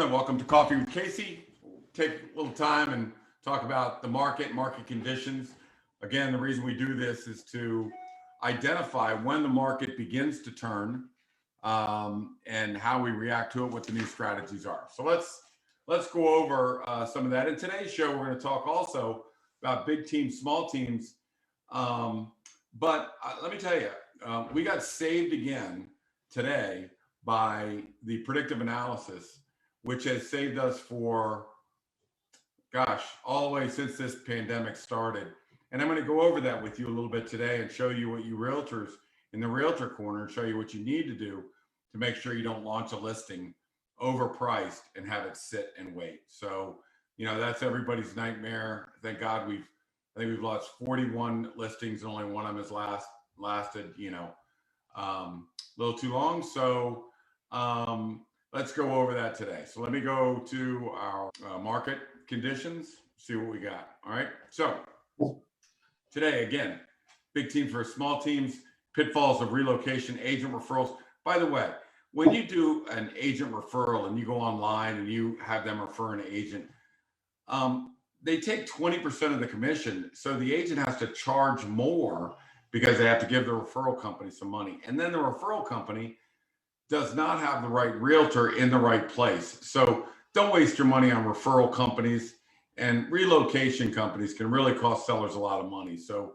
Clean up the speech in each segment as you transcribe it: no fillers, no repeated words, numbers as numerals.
everyone. Welcome to Coffee with Casey. We'll take a little time and talk about the market conditions. Again, the reason we do this is to identify when the market begins to turn and how we react to it, what the new strategies are. So let's go over some of that. In today's show, we're going to talk also about big teams, small teams. But let me tell you, we got saved again today by the predictive analysis, which has saved us for, gosh, all the way since this pandemic started. And I'm going to go over that with you a little bit today and show you what you realtors in the realtor corner, and show you what you need to do to make sure you don't launch a listing overpriced and have it sit and wait. So, that's everybody's nightmare. Thank God I think we've lost 41 listings and only one of them has lasted, a little too long. So let's go over that today. So let me go to our market conditions, see what we got. All right. So today, again, big teams versus small teams, pitfalls of relocation, agent referrals. By the way, when you do an agent referral and you go online and you have them refer an agent, they take 20% of the commission. So the agent has to charge more because they have to give the referral company some money. And then the referral company does not have the right realtor in the right place. So don't waste your money on referral companies, and relocation companies can really cost sellers a lot of money. So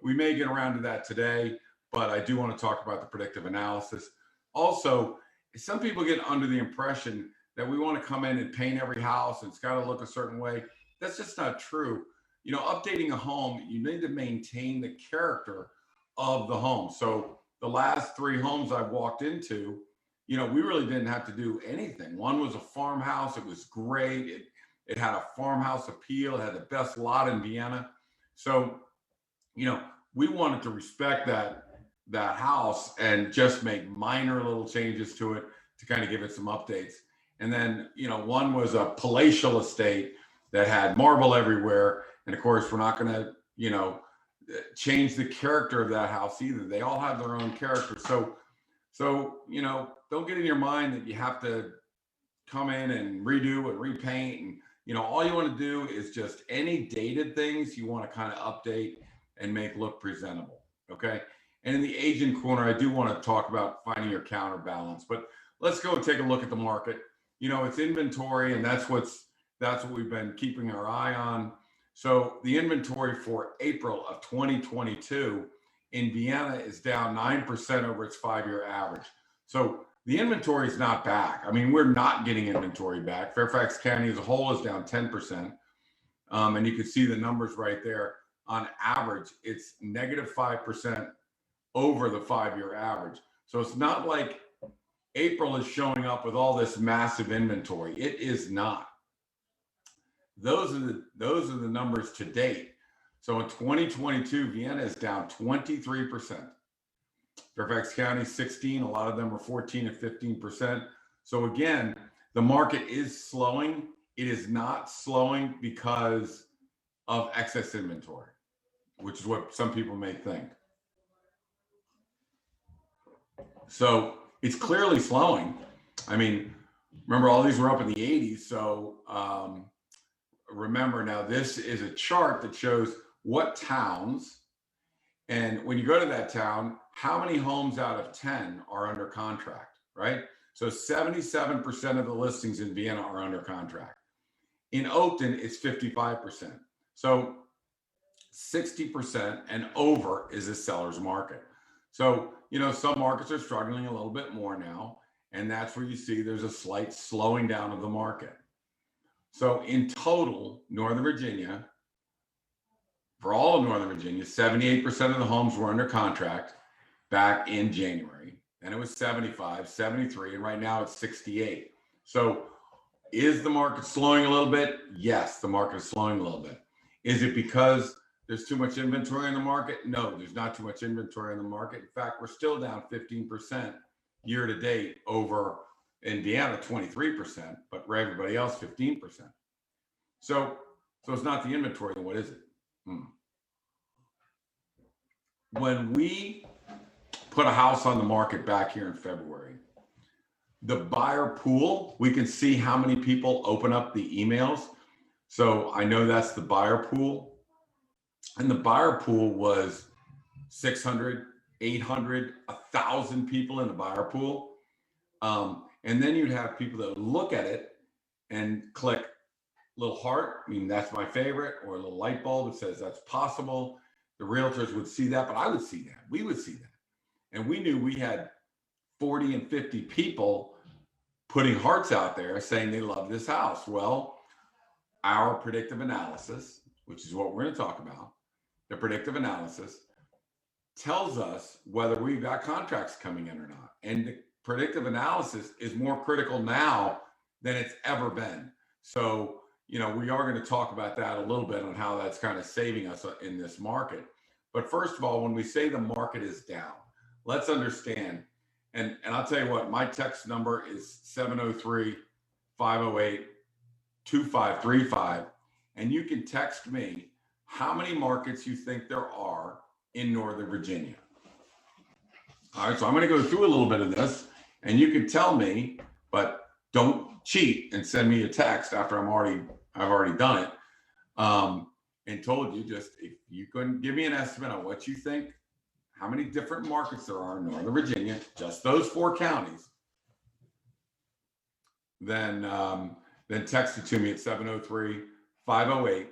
we may get around to that today, but I do want to talk about the predictive analysis. Also, some people get under the impression that we want to come in and paint every house and it's got to look a certain way. That's just not true. Updating a home, you need to maintain the character of the home. So the last 3 homes I've walked into, we really didn't have to do anything. One was a farmhouse. It was great. It had a farmhouse appeal. It had the best lot in Vienna. So, we wanted to respect that house and just make minor little changes to it to kind of give it some updates. And then, one was a palatial estate that had marble everywhere. And of course, we're not going to, change the character of that house either. They all have their own character. So, don't get in your mind that you have to come in and redo and repaint. And, all you want to do is just any dated things you want to kind of update and make look presentable. Okay. And in the agent corner, I do want to talk about finding your counterbalance, but let's go and take a look at the market. It's inventory, and that's what we've been keeping our eye on. So the inventory for April of 2022 in Vienna is down 9% over its 5-year average. So the inventory is not back. I mean, we're not getting inventory back. Fairfax County as a whole is down 10%. And you can see the numbers right there. On average, it's negative 5% over the 5-year average. So it's not like April is showing up with all this massive inventory. It is not. Those are the numbers to date. So in 2022, Vienna is down 23%. Fairfax County 16, a lot of them are 14 and 15%. So again, the market is slowing. It is not slowing because of excess inventory, which is what some people may think. So it's clearly slowing. I mean, remember, all these were up in the 80s. So remember, now this is a chart that shows what towns, and when you go to that town, how many homes out of 10 are under contract, right? So 77% of the listings in Vienna are under contract. In Oakton, it's 55%. So 60% and over is a seller's market. So, some markets are struggling a little bit more now, and that's where you see there's a slight slowing down of the market. So in total, Northern Virginia, for all of Northern Virginia, 78% of the homes were under contract back in January. Then it was 75, 73, and right now it's 68. So is the market slowing a little bit? Yes, the market is slowing a little bit. Is it because there's too much inventory in the market? No, there's not too much inventory in the market. In fact, we're still down 15% year to date over in Vienna, 23%, but for everybody else, 15%. So it's not the inventory, then what is it? When we put a house on the market back here in February, The buyer pool, we can see how many people open up the emails. So I know that's the buyer pool. And the buyer pool was 600, 800, 1,000 people in the buyer pool. And then you'd have people that would look at it and click little heart, I mean, that's my favorite, or a little light bulb that says that's possible. The realtors would see that, but I would see that. We would see that. And we knew we had 40 and 50 people putting hearts out there saying they love this house. Well, our predictive analysis, which is what we're going to talk about, the predictive analysis tells us whether we've got contracts coming in or not. And the predictive analysis is more critical now than it's ever been. So, we are going to talk about that a little bit on how that's kind of saving us in this market. But first of all, when we say the market is down, let's understand. And I'll tell you what, my text number is 703-508-2535. And you can text me how many markets you think there are in Northern Virginia. All right, so I'm going to go through a little bit of this, and you can tell me, but don't cheat and send me a text after I've already done it, and told you, just if you can give me an estimate on what you think, how many different markets there are in Northern Virginia, just those 4 counties, then text it to me at 703-508-2535.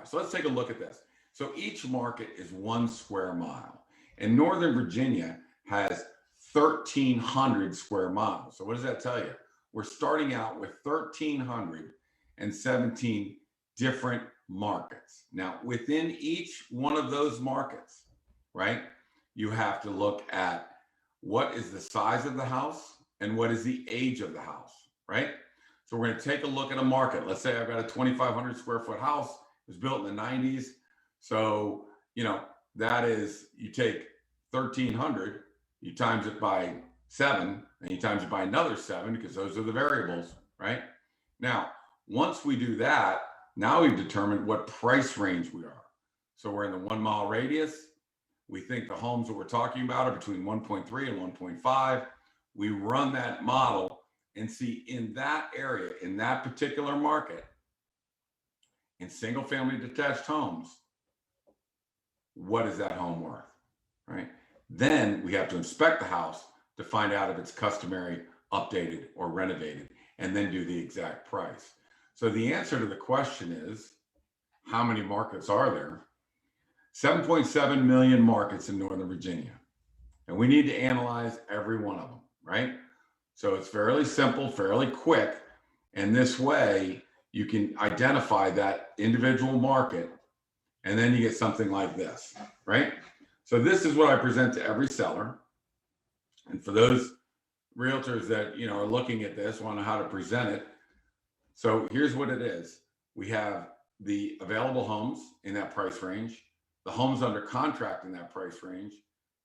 So let's take a look at this. So each market is 1 square mile, and Northern Virginia has 1,300 square miles. So what does that tell you? We're starting out with 1,317 different markets. Now, within each one of those markets, right, you have to look at what is the size of the house and what is the age of the house, right? So we're going to take a look at a market. Let's say I've got a 2,500 square foot house. It was built in the 90s. So, that is, you take 1,300, you times it by 7, and you times it by another 7, because those are the variables, right? Now, once we do that, now we've determined what price range we are. So we're in the 1 mile radius. We think the homes that we're talking about are between 1.3 and 1.5. We run that model and see in that area, in that particular market, in single family detached homes, what is that home worth, right? Then we have to inspect the house to find out if it's customary, updated, or renovated, and then do the exact price. So the answer to the question is, how many markets are there? 7.7 million markets in Northern Virginia. And we need to analyze every one of them, right? So it's fairly simple, fairly quick. And this way you can identify that individual market, and then you get something like this, right? So this is what I present to every seller. And for those realtors that, are looking at this, want to know how to present it. So here's what it is. We have the available homes in that price range, the homes under contract in that price range,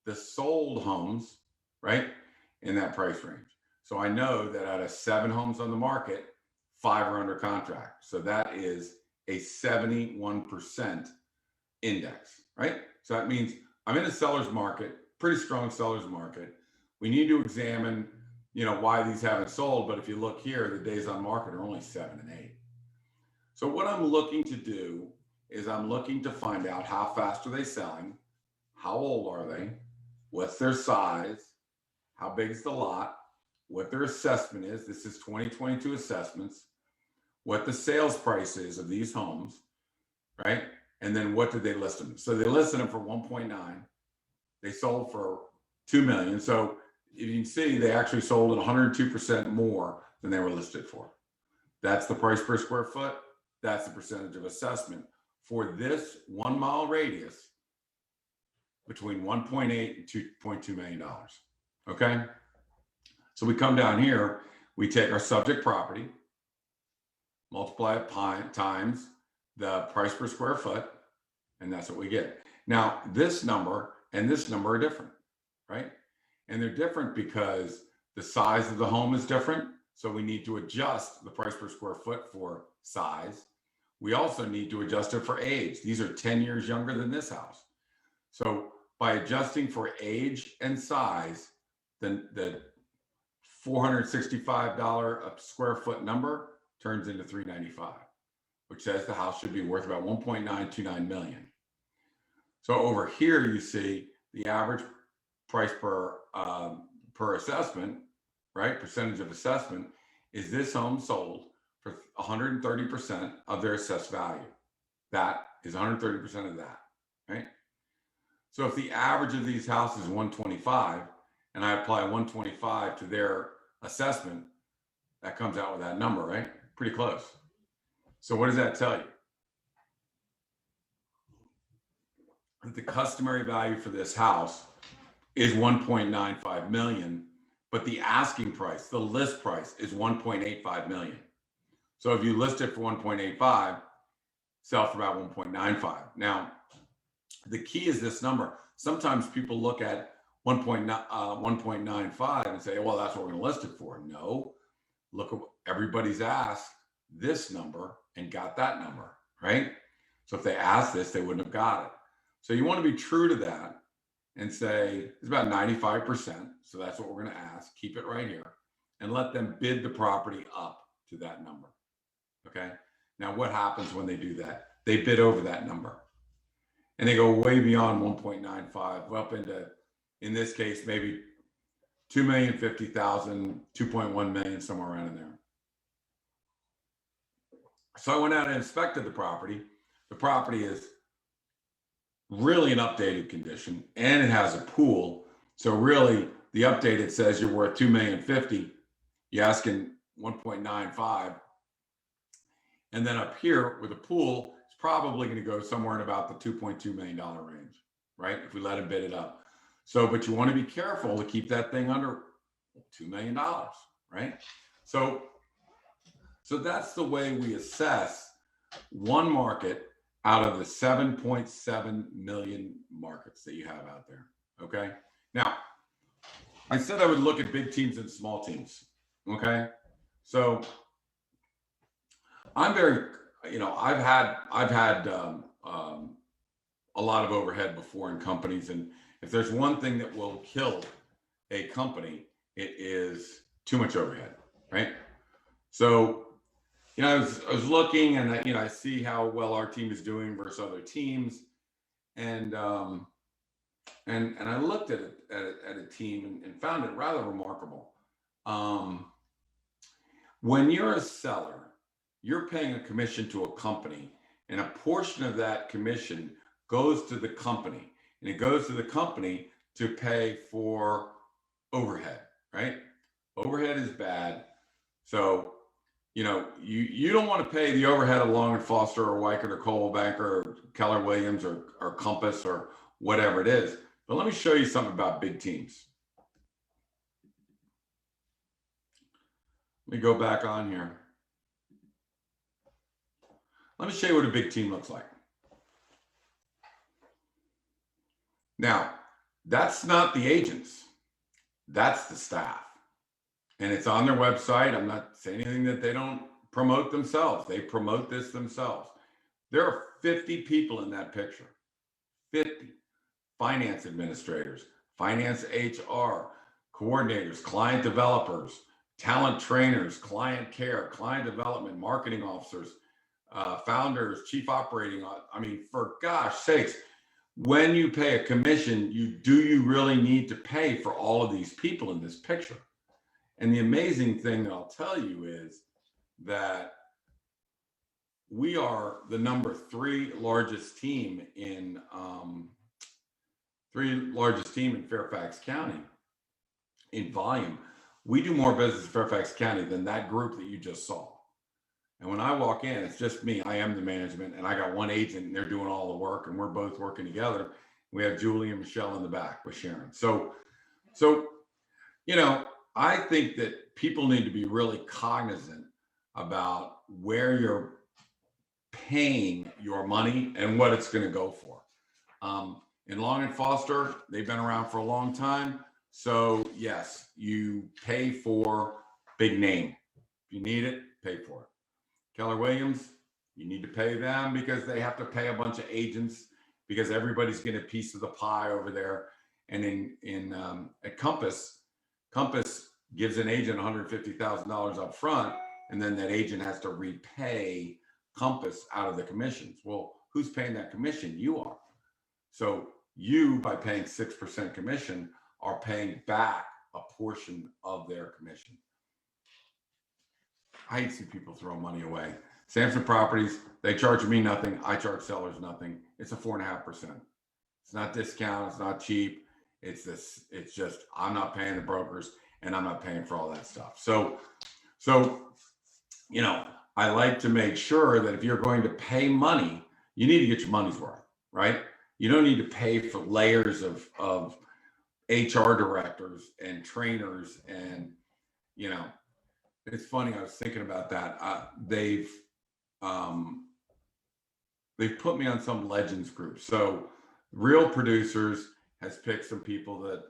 the sold homes, right, in that price range. So I know that out of 7 homes on the market, 5 are under contract. So that is a 71% index, right? So that means I'm in a seller's market, pretty strong seller's market. We need to examine, why these haven't sold. But if you look here, the days on market are only 7 and 8. So what I'm looking to do is I'm looking to find out how fast are they selling, how old are they, what's their size, how big is the lot, what their assessment is. This is 2022 assessments, what the sales price is of these homes, right? And then what did they list them? So they listed them for 1.9. They sold for 2 million. So you can see they actually sold at 102% more than they were listed for. That's the price per square foot. That's the percentage of assessment for this 1 mile radius between 1.8 and $2.2 million. Okay. So we come down here, we take our subject property, multiply it times the price per square foot, and that's what we get. Now, this number and this number are different, right? And they're different because the size of the home is different. So we need to adjust the price per square foot for size. We also need to adjust it for age. These are 10 years younger than this house. So by adjusting for age and size, then the $465 a square foot number turns into $395, which says the house should be worth about 1.929 million. So over here, you see the average price per assessment, right? Percentage of assessment is this home sold for 130% of their assessed value. That is 130% of that, right? So if the average of these houses is 125, and I apply 125 to their assessment, that comes out with that number, right? Pretty close. So what does that tell you? That the customary value for this house is 1.95 million, but the asking price, the list price, is 1.85 million. So if you list it for 1.85, sell for about 1.95. Now, the key is this number. Sometimes people look at 1.95 and say, well, that's what we're going to list it for. No, look at everybody's asked this number and got that number, right? So if they asked this, they wouldn't have got it. So you want to be true to that and say it's about 95%. So that's what we're going to ask. Keep it right here and let them bid the property up to that number. Okay. Now what happens when they do that? They bid over that number and they go way beyond 1.95 up into, in this case, maybe 2,050,000, 2.1 million, somewhere around in there. So I went out and inspected the property. The property is really in updated condition and it has a pool. So really the updated says you're worth 2,050,000. You're asking 1.95. And then up here with a pool, it's probably going to go somewhere in about the $2.2 million range, right? If we let him bid it up. So, but you want to be careful to keep that thing under $2 million, right? So that's the way we assess one market out of the 7.7 million markets that you have out there. Okay. Now, I said I would look at big teams and small teams. Okay. So I'm very, I've had a lot of overhead before in companies, and if there's one thing that will kill a company, it is too much overhead, right? So, I was looking, and I see how well our team is doing versus other teams, and I looked at a team and found it rather remarkable. When you're a seller, you're paying a commission to a company, and a portion of that commission goes to the company, and it goes to the company to pay for overhead, right? Overhead is bad. So, you don't want to pay the overhead of Long & Foster or Weichert or Coldwell Banker or Keller Williams or Compass or whatever it is. But let me show you something about big teams. Let me go back on here. Let me show you what a big team looks like. Now, that's not the agents. That's the staff. And it's on their website. I'm not saying anything that they don't promote themselves. They promote this themselves. There are 50 people in that picture. 50 finance administrators, finance HR, coordinators, client developers, talent trainers, client care, client development, marketing officers, founders, chief operating. I mean, for gosh sakes, when you pay a commission, you really need to pay for all of these people in this picture. And the amazing thing that I'll tell you is that we are the number 3 largest team in Fairfax County in volume. We do more business in Fairfax County than that group that you just saw. And when I walk in, it's just me. I am the management, and I got one agent, and they're doing all the work, and we're both working together. We have Julie and Michelle in the back with Sharon. So I think that people need to be really cognizant about where you're paying your money and what it's going to go for. In Long & Foster, they've been around for a long time. So yes, you pay for big name. If you need it, pay for it. Keller Williams, you need to pay them because they have to pay a bunch of agents because everybody's getting a piece of the pie over there. And at Compass, gives an agent $150,000 up front, and then that agent has to repay Compass out of the commissions. Well, who's paying that commission? You are. So you, by paying 6% commission, are paying back a portion of their commission. I hate to see people throw money away. Samson Properties, they charge me nothing. I charge sellers nothing. It's a 4.5%. It's not discount. It's not cheap. It's this. It's just I'm not paying the brokers, and I'm not paying for all that stuff. So, you know, I like to make sure that if you're going to pay money, you need to get your money's worth, right? You don't need to pay for layers of HR directors and trainers. And, you know, it's funny. I was thinking about that. They've put me on some legends group. So Real Producers has picked some people that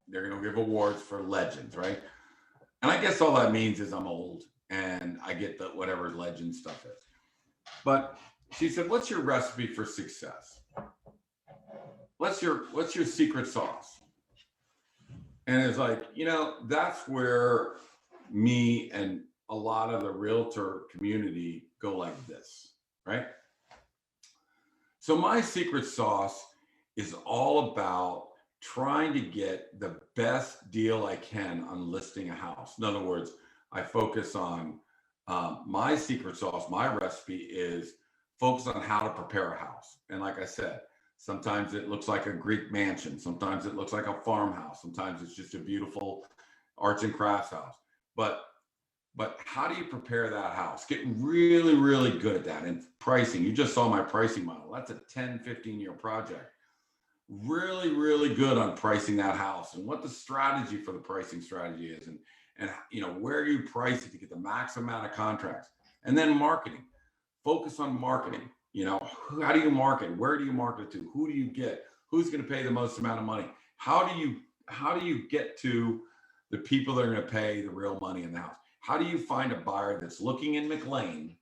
they're going to give awards for legends, right? And I guess all that means is I'm old and I get the whatever legend stuff is. But she said, "What's your recipe for success? What's your secret sauce?" And it's like, you know, that's where me and a lot of the realtor community go like this, right? So my secret sauce is all about trying to get the best deal I can on listing a house. In other words, I focus on my secret sauce, my recipe is focus on how to prepare a house. And like I said, sometimes it looks like a Greek mansion. Sometimes it looks like a farmhouse. Sometimes it's just a beautiful arts and crafts house. But how do you prepare that house? Get really, really good at that. And pricing, you just saw my pricing model. That's a 10, 15-year project. Really, really good on pricing that house and what the strategy for the pricing strategy is. And you know, where you price it to get the max amount of contracts. And then marketing. Focus on marketing. You know, how do you market? Where do you market to? Who do you get? Who's going to pay the most amount of money? How do you get to the people that are going to pay the real money in the house? How do you find a buyer that's looking in McLean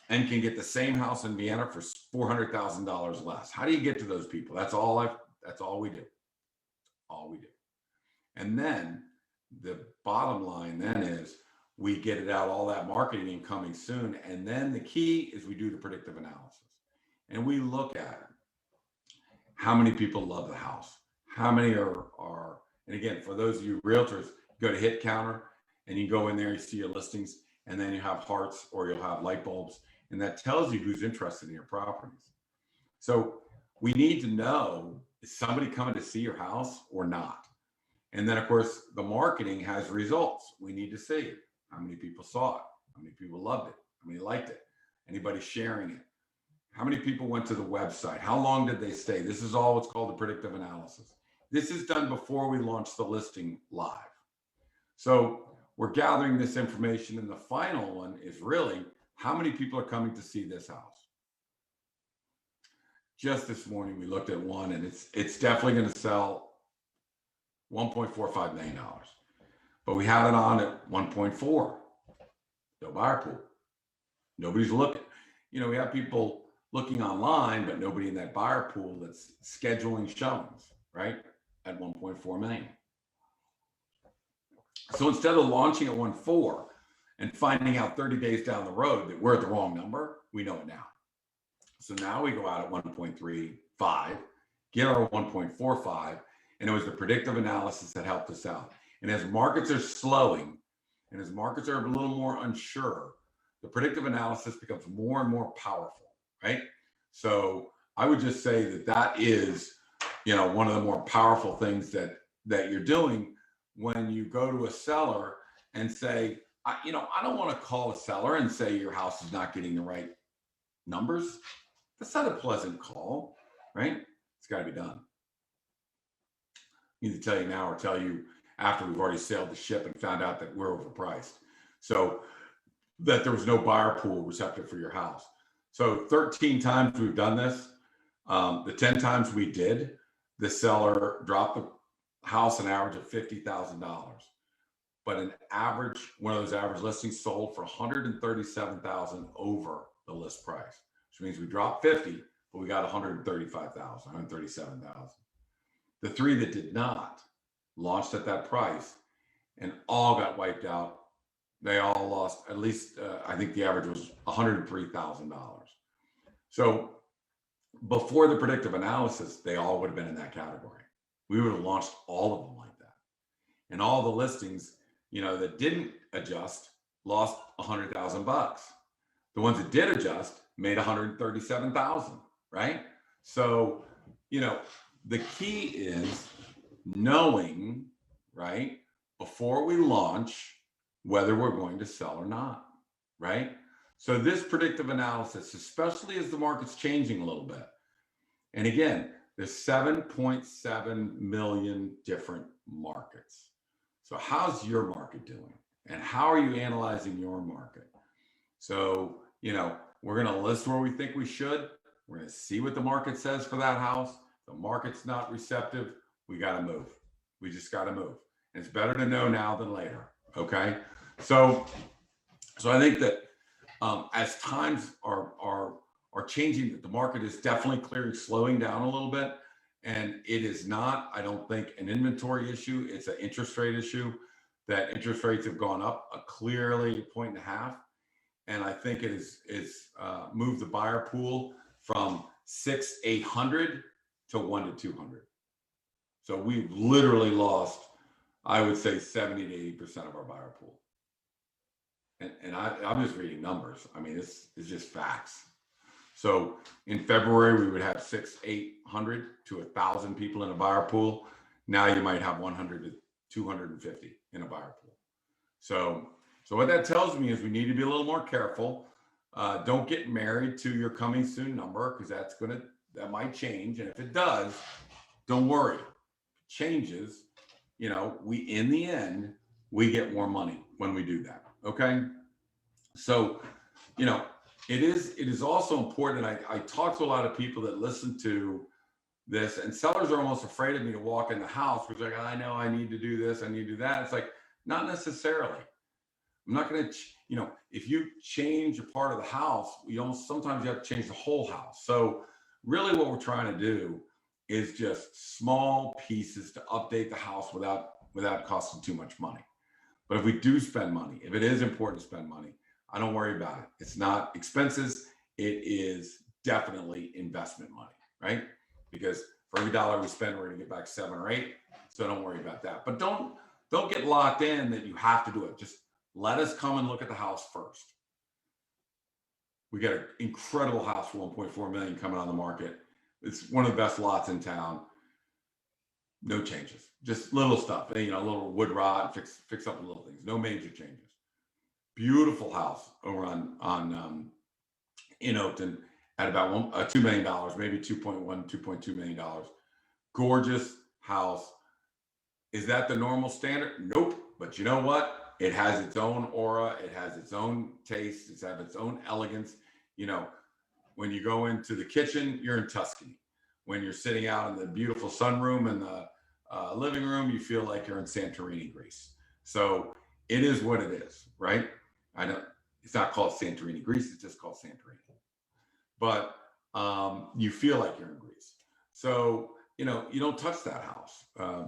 and can get the same house in Vienna for $400,000 less? How do you get to those people? That's all we do. All we do. And then the bottom line then is we get it out, all that marketing and coming soon. And then the key is we do the predictive analysis and we look at how many people love the house, how many are, and again, for those of you realtors, go to Hit Counter and you go in there, you see your listings, and then you have hearts or you'll have light bulbs, and that tells you who's interested in your properties. So we need to know, is somebody coming to see your house or not? And then of course, the marketing has results. We need to see how many people saw it, how many people loved it, how many liked it, anybody sharing it, how many people went to the website, how long did they stay? This is all what's called the predictive analysis. This is done before we launch the listing live. So we're gathering this information, and the final one is really how many people are coming to see this house. Just this morning, we looked at one, and it's definitely going to sell $1.45 million. But we had it on at 1.4. No buyer pool. Nobody's looking. You know, we have people looking online, but nobody in that buyer pool that's scheduling showings, right? At 1.4 million. So instead of launching at 1.4 and finding out 30 days down the road that we're at the wrong number, we know it now. So now we go out at 1.35, get our 1.45, and it was the predictive analysis that helped us out. And as markets are slowing and as markets are a little more unsure, the predictive analysis becomes more and more powerful, right? So I would just say that is, you know, one of the more powerful things that you're doing when you go to a seller and say, I don't want to call a seller and say your house is not getting the right numbers. That's not a pleasant call, right? It's got to be done. Either tell you now or tell you after we've already sailed the ship and found out that we're overpriced. So that there was no buyer pool receptive for your house. So 13 times we've done this. The 10 times we did, the seller dropped the house an average of $50,000. But an average, one of those average listings sold for $137,000 over the list price, which means we dropped 50, but we got $135,000, $137,000. The three that did not, launched at that price, and all got wiped out. They all lost at least, I think the average was $103,000. So before the predictive analysis, they all would have been in that category. We would have launched all of them like that. And all the listings, that didn't adjust lost $100,000. The ones that did adjust made 137,000, right? So, the key is knowing, right, before we launch, whether we're going to sell or not, right? So this predictive analysis, especially as the market's changing a little bit, and again, there's 7.7 million different markets. So how's your market doing? And how are you analyzing your market? So, we're going to list where we think we should. We're going to see what the market says for that house. The market's not receptive. We got to move. We just got to move. And it's better to know now than later. Okay. So I think that as times are changing, that the market is definitely slowing down a little bit. And it is not, I don't think, an inventory issue. It's an interest rate issue. That interest rates have gone up clearly 1.5. And I think it is moved the buyer pool from 800 to 1 to 200. So we've literally lost, I would say, 70 to 80% of our buyer pool. And I'm just reading numbers. I mean, it's just facts. So in February, we would have 800 to 1,000 people in a buyer pool. Now you might have 100 to 250 in a buyer pool. So what that tells me is we need to be a little more careful. Don't get married to your coming soon number, because that might change. And if it does, don't worry. If it changes, in the end, we get more money when we do that. Okay. So, it is also important. I talk to a lot of people that listen to this, and sellers are almost afraid of me to walk in the house, because like, I know I need to do this, I need to do that. It's like, not necessarily. I'm not going to, if you change a part of the house, sometimes you have to change the whole house. So really what we're trying to do is just small pieces to update the house without costing too much money. But if we do spend money, if it is important to spend money, I don't worry about it. It's not expenses. It is definitely investment money, right? Because for every dollar we spend, we're going to get back 7 or 8. So don't worry about that. But don't get locked in that you have to do it. Just let us come and look at the house first. We got an incredible house for 1.4 million coming on the market. It's one of the best lots in town. No changes, just little stuff, a little wood rot, fix up the little things. No major changes. Beautiful house over on in Oakton at about $2 million, maybe $2.2 million. Gorgeous house. Is that the normal standard? Nope. But you know what? It has its own aura. It has its own taste. It's have its own elegance. When you go into the kitchen, you're in Tuscany. When you're sitting out in the beautiful sunroom in the living room, you feel like you're in Santorini, Greece. So it is what it is, right? It's not called Santorini, Greece. It's just called Santorini. But you feel like you're in Greece. So, you don't touch that house.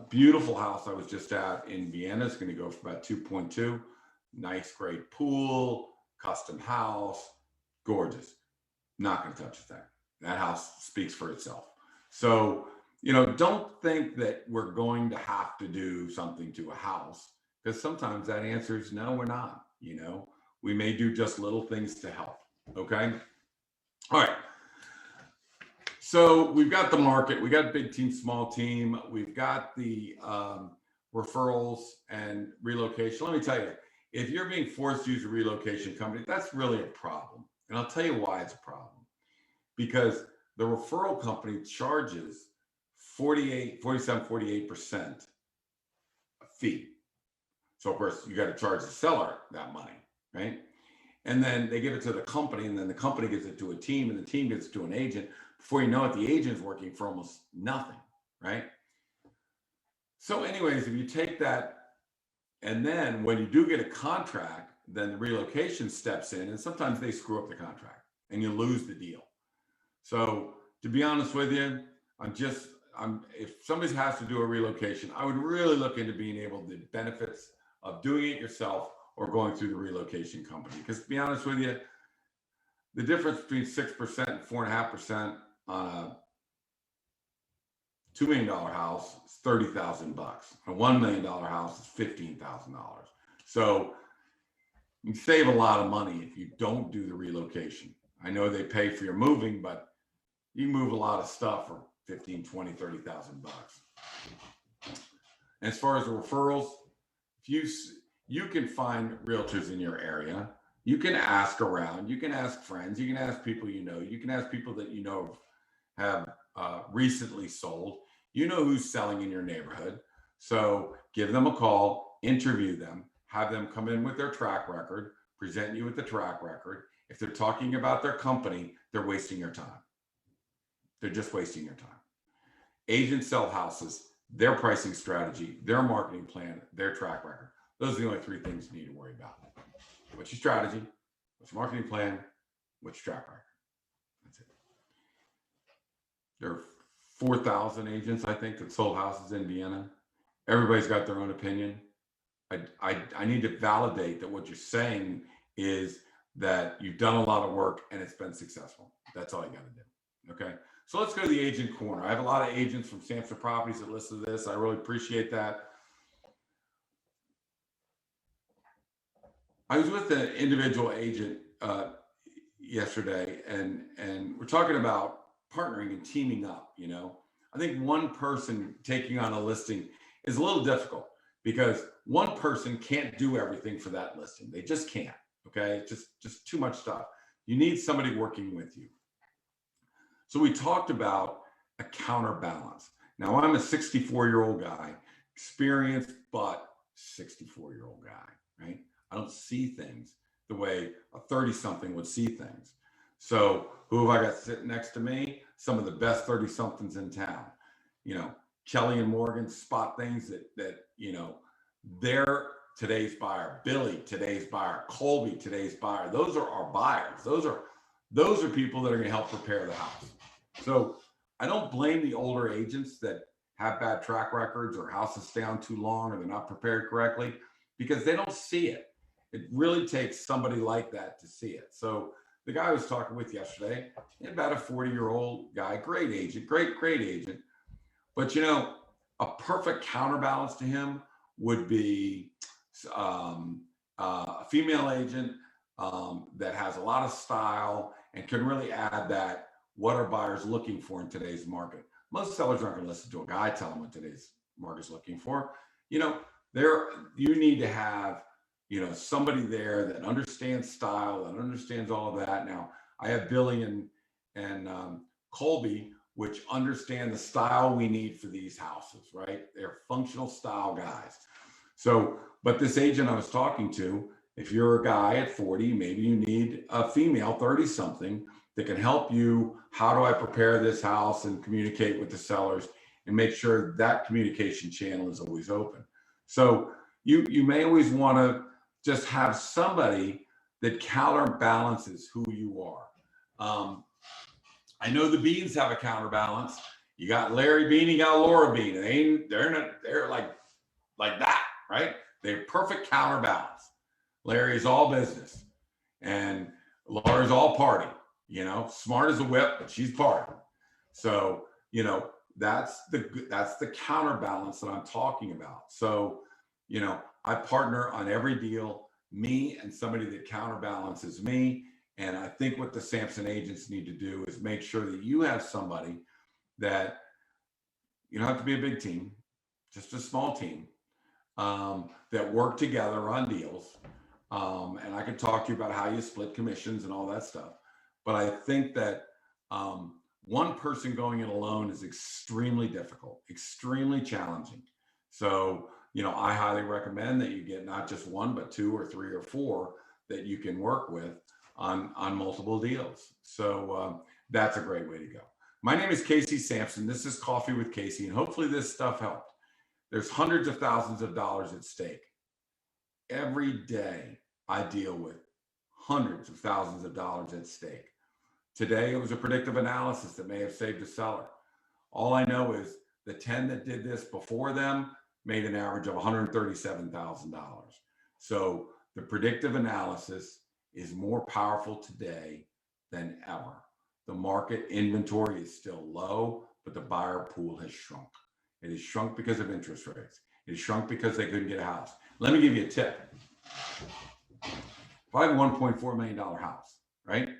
Beautiful house I was just at in Vienna. It's going to go for about 2.2. Nice, great pool, custom house, gorgeous. Not going to touch that. That house speaks for itself. So, don't think that we're going to have to do something to a house, because sometimes that answer is no, we're not. We may do just little things to help. Okay. All right. So we've got the market, we got big team, small team. We've got the referrals and relocation. Let me tell you, if you're being forced to use a relocation company, that's really a problem. And I'll tell you why it's a problem. Because the referral company charges 48% fee. So of course you got to charge the seller that money, right? And then they give it to the company, and then the company gives it to a team, and the team gives it to an agent. Before you know it, the agent's working for almost nothing, right? So anyways, if you take that, and then when you do get a contract, then the relocation steps in, and sometimes they screw up the contract and you lose the deal. So to be honest with you, if somebody has to do a relocation, I would really look into being able the benefits of doing it yourself or going through the relocation company. Because to be honest with you, the difference between 6% and 4.5% on a $2 million house is $30,000. A $1 million house is $15,000. So you save a lot of money if you don't do the relocation. I know they pay for your moving, but you move a lot of stuff for 15, 20, 30,000 bucks. As far as the referrals, if you can find realtors in your area, you can ask around, you can ask friends, you can ask people you know, you can ask people that you know have recently sold, you know who's selling in your neighborhood. So give them a call, interview them, have them come in with their track record, present you with the track record. If they're talking about their company, they're wasting your time. They're just wasting your time. Agents sell houses, their pricing strategy, their marketing plan, their track record. Those are the only three things you need to worry about. What's your strategy? What's your marketing plan? What's your track record? That's it. There are 4,000 agents, I think, that sold houses in Vienna. Everybody's got their own opinion. I need to validate that what you're saying is that you've done a lot of work and it's been successful. That's all you got to do. Okay. So let's go to the agent corner. I have a lot of agents from Samson Properties that listen to this. I really appreciate that. I was with an individual agent yesterday, and we're talking about partnering and teaming up. You know, I think one person taking on a listing is a little difficult because one person can't do everything for that listing. They just can't. Okay, just too much stuff. You need somebody working with you. So we talked about a counterbalance. Now I'm a 64-year-old guy, experienced but 64-year-old guy, right? I don't see things the way a 30-something would see things. So who have I got sitting next to me? Some of the best 30-somethings in town. You know, Kelly and Morgan spot things that you know, they're today's buyer. Billy, today's buyer. Colby, today's buyer. Those are our buyers. Those are people that are going to help prepare the house. So I don't blame the older agents that have bad track records or houses stay on too long or they're not prepared correctly because they don't see it. It really takes somebody like that to see it. So the guy I was talking with yesterday, about a 40-year-old guy, great agent, great agent. But you know, a perfect counterbalance to him would be a female agent that has a lot of style and can really add that. What are buyers looking for in today's market? Most sellers aren't going to listen to a guy tell them what today's market's looking for. You know, you need to have, you know, somebody there that understands style, that understands all of that. Now, I have Billy and Colby, which understand the style we need for these houses, right? They're functional style guys. So, but this agent I was talking to, if you're a guy at 40, maybe you need a female 30-something that can help you. How do I prepare this house and communicate with the sellers and make sure that communication channel is always open? So you may always want to just have somebody that counterbalances who you are. I know the Beans have a counterbalance. You got Larry Bean, you got Laura Bean. They're like that, right? They're perfect counterbalance. Larry is all business and Laura's all party. You know, smart as a whip, but she's party. So, you know, that's the counterbalance that I'm talking about. So, you know, I partner on every deal, me and somebody that counterbalances me. And I think what the Samson agents need to do is make sure that you have somebody that you don't have to be a big team, just a small team that work together on deals. And I can talk to you about how you split commissions and all that stuff. But I think that one person going it alone is extremely difficult, extremely challenging. So, you know, I highly recommend that you get not just one, but 2 or 3 or 4 that you can work with on multiple deals. So that's a great way to go. My name is Casey Samson. This is Coffee with Casey, and hopefully this stuff helped. There's hundreds of thousands of dollars at stake. Every day I deal with hundreds of thousands of dollars at stake. Today, it was a predictive analysis that may have saved a seller. All I know is The 10 that did this before them made an average of $137,000. So the predictive analysis is more powerful today than ever. The market inventory is still low, but the buyer pool has shrunk. It has shrunk because of interest rates. It has shrunk because they couldn't get a house. Let me give you a tip. If I have a $1.4 million house, right?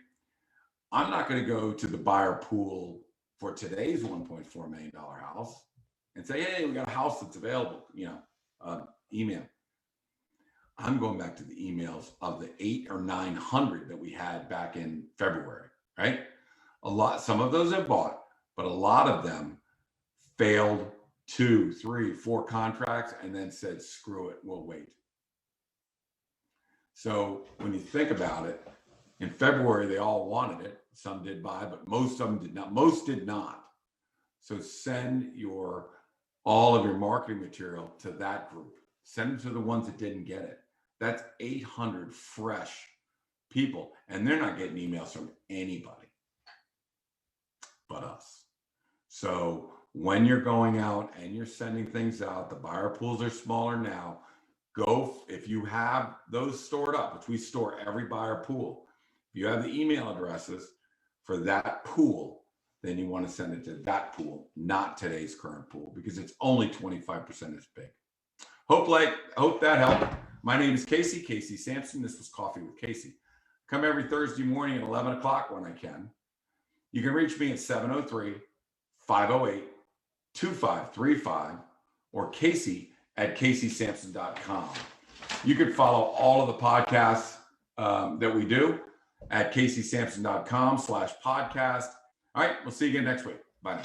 I'm not going to go to the buyer pool for today's $1.4 million house and say, hey, we got a house that's available, email. I'm going back to the emails of the 800 or 900 that we had back in February, right? Some of those have bought, but a lot of them failed 2, 3, 4 contracts and then said, screw it, we'll wait. So when you think about it, in February, they all wanted it. Some did buy, but most of them did not. Most did not. So send all of your marketing material to that group. Send it to the ones that didn't get it. That's 800 fresh people. And they're not getting emails from anybody but us. So when you're going out and you're sending things out, the buyer pools are smaller now. If you have those stored up, which we store every buyer pool, if you have the email addresses for that pool, then you want to send it to that pool, not today's current pool, because it's only 25% as big. Hope that helped. My name is Casey Samson. This was Coffee with Casey. Come every Thursday morning at 11 o'clock when I can. You can reach me at 703-508-2535 or Casey@CaseySamson.com. You can follow all of the podcasts that we do at CaseySamson.com/podcast. All right, we'll see you again next week. Bye now.